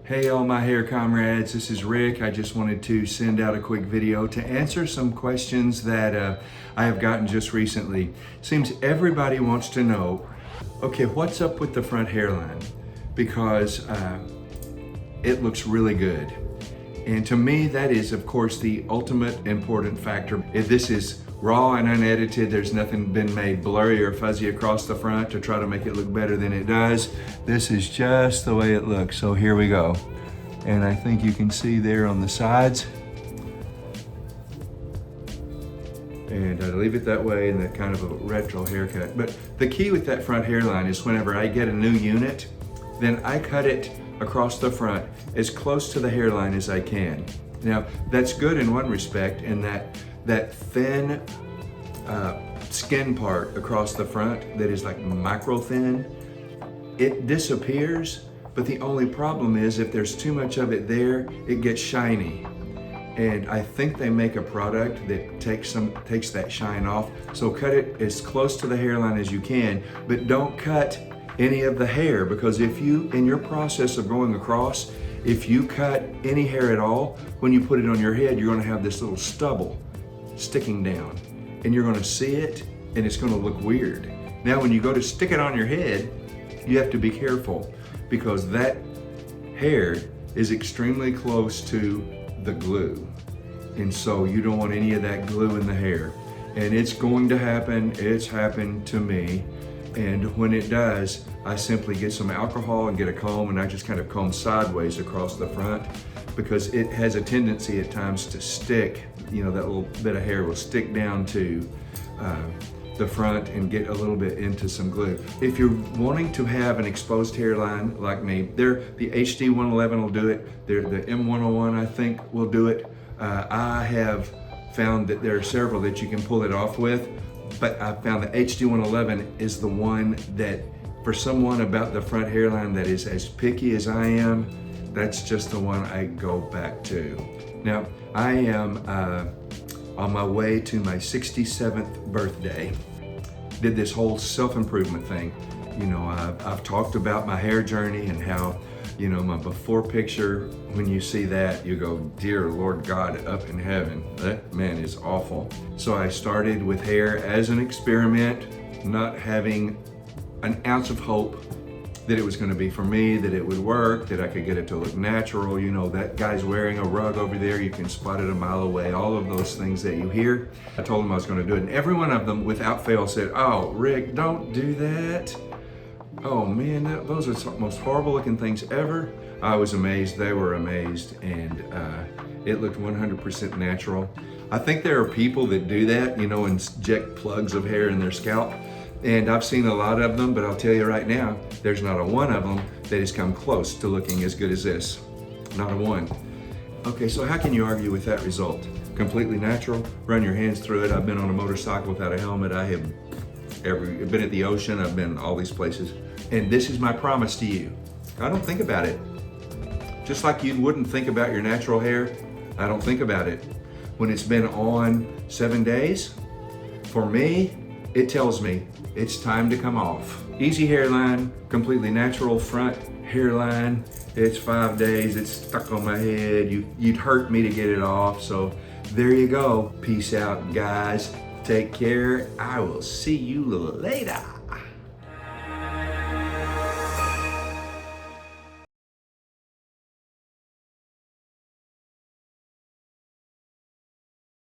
Hey all my hair comrades, this is Rick. I just wanted to send out a quick video to answer some questions that I have gotten just recently. Seems everybody wants to know, okay, what's up with the front hairline? Because it looks really good. And to me, that is of course the ultimate important factor. If this is raw and unedited, there's nothing been made blurry or fuzzy across the front to try to make it look better than it does. This is just the way it looks. So here we go. And I think you can see there on the sides. And I leave it that way in that kind of a retro haircut. But the key with that front hairline is whenever I get a new unit, then I cut it across the front as close to the hairline as I can. Now, that's good in one respect, in that thin skin part across the front that is like micro thin, it disappears, but the only problem is if there's too much of it there, it gets shiny. And I think they make a product that takes that shine off. So cut it as close to the hairline as you can, but don't cut any of the hair, because if you, in your process of going across, if you cut any hair at all, when you put it on your head, you're gonna have this little stubble sticking down, and you're gonna see it, and it's gonna look weird. Now, when you go to stick it on your head, you have to be careful, because that hair is extremely close to the glue. And so you don't want any of that glue in the hair. And it's going to happen, it's happened to me. And when it does, I simply get some alcohol and get a comb, and I just kind of comb sideways across the front, because it has a tendency at times to stick. You know, that little bit of hair will stick down to the front and get a little bit into some glue. If you're wanting to have an exposed hairline like me, the HD 111 will do it. The M101 I think will do it. I have found that there are several that you can pull it off with, but I found the HD 111 is the one that, for someone about the front hairline that is as picky as I am, that's just the one I go back to. Now, I am on my way to my 67th birthday. Did this whole self-improvement thing. You know, I've talked about my hair journey and how, you know, my before picture, when you see that, you go, dear Lord God up in heaven, that man is awful. So I started with hair as an experiment, not having an ounce of hope that it was gonna be for me, that it would work, that I could get it to look natural. You know, that guy's wearing a rug over there, you can spot it a mile away, all of those things that you hear. I told them I was gonna do it, and every one of them, without fail, said, oh, Rick, don't do that. Oh man, those are the most horrible looking things ever. I was amazed, they were amazed, and it looked 100% natural. I think there are people that do that, you know, inject plugs of hair in their scalp. And I've seen a lot of them, but I'll tell you right now, there's not a one of them that has come close to looking as good as this. Not a one. Okay, so how can you argue with that result? Completely natural, run your hands through it. I've been on a motorcycle without a helmet. I have been at the ocean, I've been all these places. And this is my promise to you. I don't think about it. Just like you wouldn't think about your natural hair, I don't think about it. When it's been on 7 days, for me, it tells me it's time to come off. Easy hairline, completely natural front hairline. It's 5 days, it's stuck on my head. You'd hurt me to get it off. So there you go. Peace out, guys. Take care. I will see you later.